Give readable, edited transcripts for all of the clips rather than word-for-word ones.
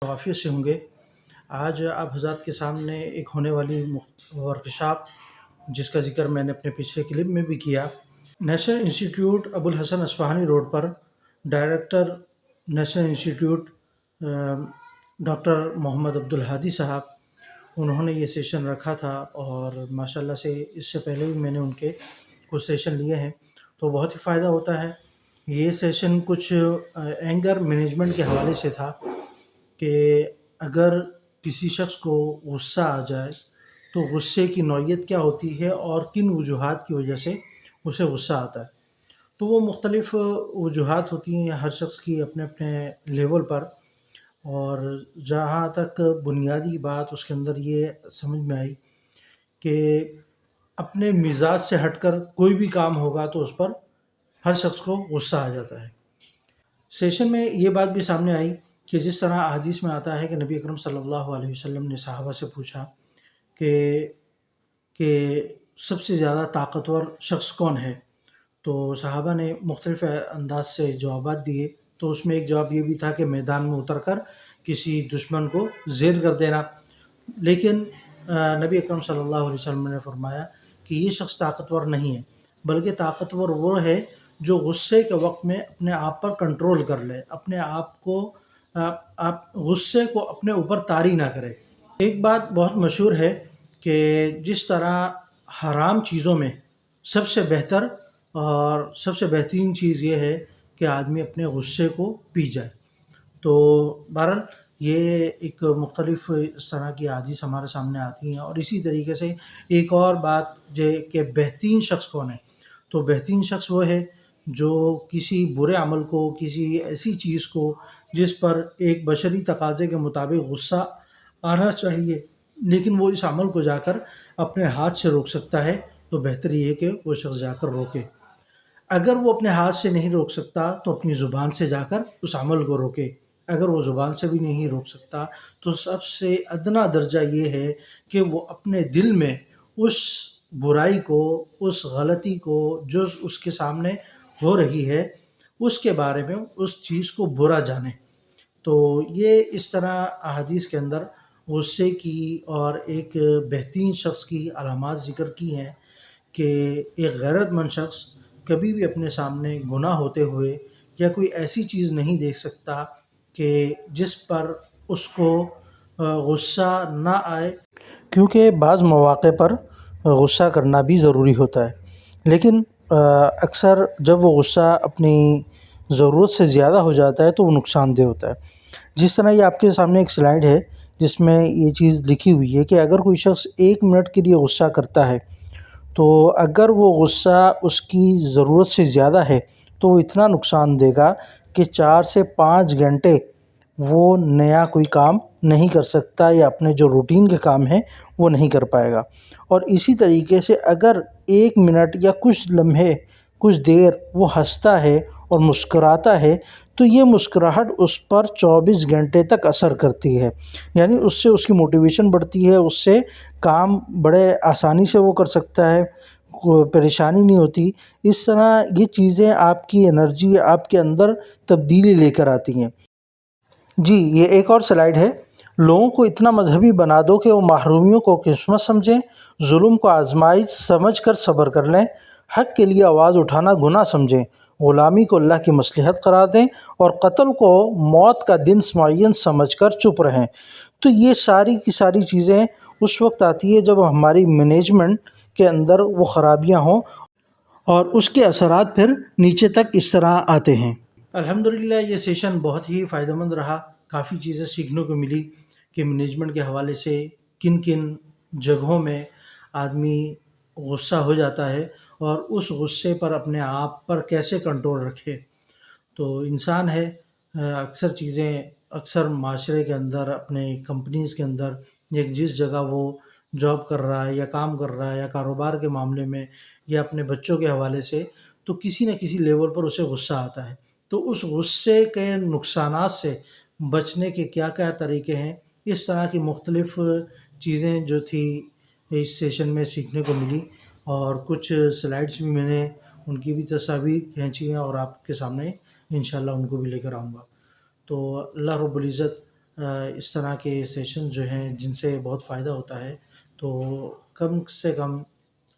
عافیت سے ہوں گے۔ آج آپ حضرات کے سامنے ایک ہونے والی ورکشاپ جس کا ذکر میں نے اپنے پچھلے کلپ میں بھی کیا، national institute Abul Hasan Ispahani road پر ڈائریکٹر نیشنل انسٹیٹیوٹ ڈاکٹر محمد عبدالہادی صاحب، انہوں نے یہ سیشن رکھا تھا اور ماشاءاللہ سے اس سے پہلے بھی میں نے ان کے کچھ سیشن لیے ہیں تو بہت ہی فائدہ ہوتا ہے۔ یہ سیشن کچھ اینگر مینجمنٹ کے حوالے سے تھا کہ اگر کسی شخص کو غصہ آ جائے تو غصے کی نوعیت کیا ہوتی ہے اور کن وجوہات کی وجہ سے اسے غصہ آتا ہے۔ تو وہ مختلف وجوہات ہوتی ہیں ہر شخص کی اپنے اپنے لیول پر، اور جہاں تک بنیادی بات اس کے اندر یہ سمجھ میں آئی کہ اپنے مزاج سے ہٹ کر کوئی بھی کام ہوگا تو اس پر ہر شخص کو غصہ آ جاتا ہے۔ سیشن میں یہ بات بھی سامنے آئی کہ جس طرح احادیث میں آتا ہے کہ نبی اکرم صلی اللہ علیہ وسلم نے صحابہ سے پوچھا کہ سب سے زیادہ طاقتور شخص کون ہے، تو صحابہ نے مختلف انداز سے جوابات دیے، تو اس میں ایک جواب یہ بھی تھا کہ میدان میں اتر کر کسی دشمن کو زیر کر دینا، لیکن نبی اکرم صلی اللہ علیہ وسلم نے فرمایا کہ یہ شخص طاقتور نہیں ہے، بلکہ طاقتور وہ ہے جو غصے کے وقت میں اپنے آپ پر کنٹرول کر لے، اپنے آپ کو آپ غصے کو اپنے اوپر طاری نہ کرے۔ ایک بات بہت مشہور ہے کہ جس طرح حرام چیزوں میں سب سے بہتر اور سب سے بہترین چیز یہ ہے کہ آدمی اپنے غصے کو پی جائے، تو بہرحال یہ ایک مختلف اس طرح کی احادیث ہمارے سامنے آتی ہیں۔ اور اسی طریقے سے ایک اور بات کہ بہترین شخص کون ہے، تو بہترین شخص وہ ہے جو کسی برے عمل کو، کسی ایسی چیز کو جس پر ایک بشری تقاضے کے مطابق غصہ آنا چاہیے لیکن وہ اس عمل کو جا کر اپنے ہاتھ سے روک سکتا ہے، تو بہتر یہ ہے کہ وہ شخص جا کر روکے۔ اگر وہ اپنے ہاتھ سے نہیں روک سکتا تو اپنی زبان سے جا کر اس عمل کو روکے۔ اگر وہ زبان سے بھی نہیں روک سکتا تو سب سے ادنا درجہ یہ ہے کہ وہ اپنے دل میں اس برائی کو، اس غلطی کو جو اس کے سامنے ہو رہی ہے اس کے بارے میں اس چیز کو برا جانے۔ تو یہ اس طرح احادیث کے اندر غصے کی اور ایک بہترین شخص کی علامات ذکر کی ہیں کہ ایک غیرت مند شخص کبھی بھی اپنے سامنے گناہ ہوتے ہوئے یا کوئی ایسی چیز نہیں دیکھ سکتا کہ جس پر اس کو غصہ نہ آئے، کیونکہ بعض مواقع پر غصہ کرنا بھی ضروری ہوتا ہے، لیکن اکثر جب وہ غصہ اپنی ضرورت سے زیادہ ہو جاتا ہے تو وہ نقصان دہ ہوتا ہے۔ جس طرح یہ آپ کے سامنے ایک سلائیڈ ہے جس میں یہ چیز لکھی ہوئی ہے کہ اگر کوئی شخص 1 منٹ کے لیے غصہ کرتا ہے تو اگر وہ غصہ اس کی ضرورت سے زیادہ ہے تو وہ اتنا نقصان دے گا کہ 4 سے 5 گھنٹے وہ نیا کوئی کام نہیں کر سکتا یا اپنے جو روٹین کے کام ہیں وہ نہیں کر پائے گا۔ اور اسی طریقے سے اگر 1 منٹ یا کچھ لمحے، کچھ دیر وہ ہنستا ہے اور مسکراتا ہے تو یہ مسکراہٹ اس پر 24 گھنٹے تک اثر کرتی ہے، یعنی اس سے اس کی موٹیویشن بڑھتی ہے، اس سے کام بڑے آسانی سے وہ کر سکتا ہے، کوئی پریشانی نہیں ہوتی۔ اس طرح یہ چیزیں آپ کی انرجی، آپ کے اندر تبدیلی لے کر آتی ہیں۔ جی، یہ ایک اور سلائیڈ ہے۔ لوگوں کو اتنا مذہبی بنا دو کہ وہ محرومیوں کو قسمت سمجھیں، ظلم کو آزمائش سمجھ کر صبر کر لیں، حق کے لیے آواز اٹھانا گناہ سمجھیں، غلامی کو اللہ کی مصلحت قرار دیں اور قتل کو موت کا دن معین سمجھ کر چپ رہیں۔ تو یہ ساری کی ساری چیزیں اس وقت آتی ہے جب ہماری مینجمنٹ کے اندر وہ خرابیاں ہوں اور اس کے اثرات پھر نیچے تک اس طرح آتے ہیں۔ الحمدللہ یہ سیشن بہت ہی فائدہ مند رہا، کافی چیزیں سیکھنے کو ملی کہ مینجمنٹ کے حوالے سے کن کن جگہوں میں آدمی غصہ ہو جاتا ہے اور اس غصے پر اپنے آپ پر کیسے کنٹرول رکھے۔ تو انسان ہے، اکثر معاشرے کے اندر، اپنے کمپنیز کے اندر، ایک جس جگہ وہ جاب کر رہا ہے یا کام کر رہا ہے یا کاروبار کے معاملے میں یا اپنے بچوں کے حوالے سے، تو کسی نہ کسی لیول پر اسے غصہ آتا ہے۔ تو اس غصے کے نقصانات سے بچنے کے کیا کیا طریقے ہیں، اس طرح کی مختلف چیزیں جو تھی اس سیشن میں سیکھنے کو ملی، اور کچھ سلائیڈز بھی میں نے ان کی بھی تصاویر کھینچی ہیں اور آپ کے سامنے انشاءاللہ ان کو بھی لے کر آؤں گا۔ تو اللہ رب العزت اس طرح کے سیشن جو ہیں جن سے بہت فائدہ ہوتا ہے، تو کم سے کم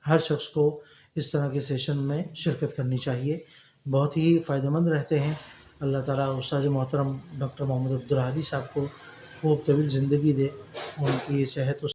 ہر شخص کو اس طرح کے سیشن میں شرکت کرنی چاہیے، بہت ہی فائدہ مند رہتے ہیں۔ اللہ تعالیٰ استاد محترم ڈاکٹر محمد عبدالہادی صاحب کو خوب طویل زندگی دے، ان کی صحت ہوتی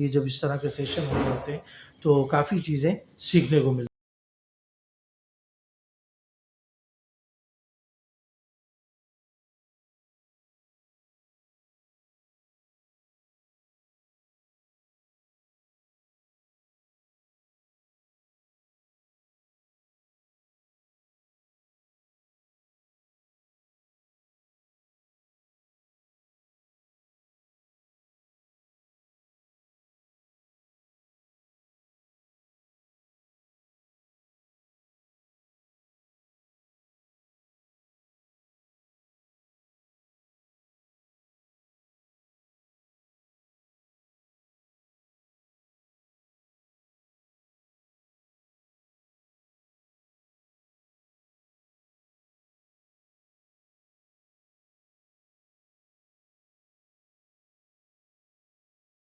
ہے۔ جب اس طرح کے سیشن ہو رہے ہوتے ہیں تو کافی چیزیں سیکھنے کو ملتی ہیں۔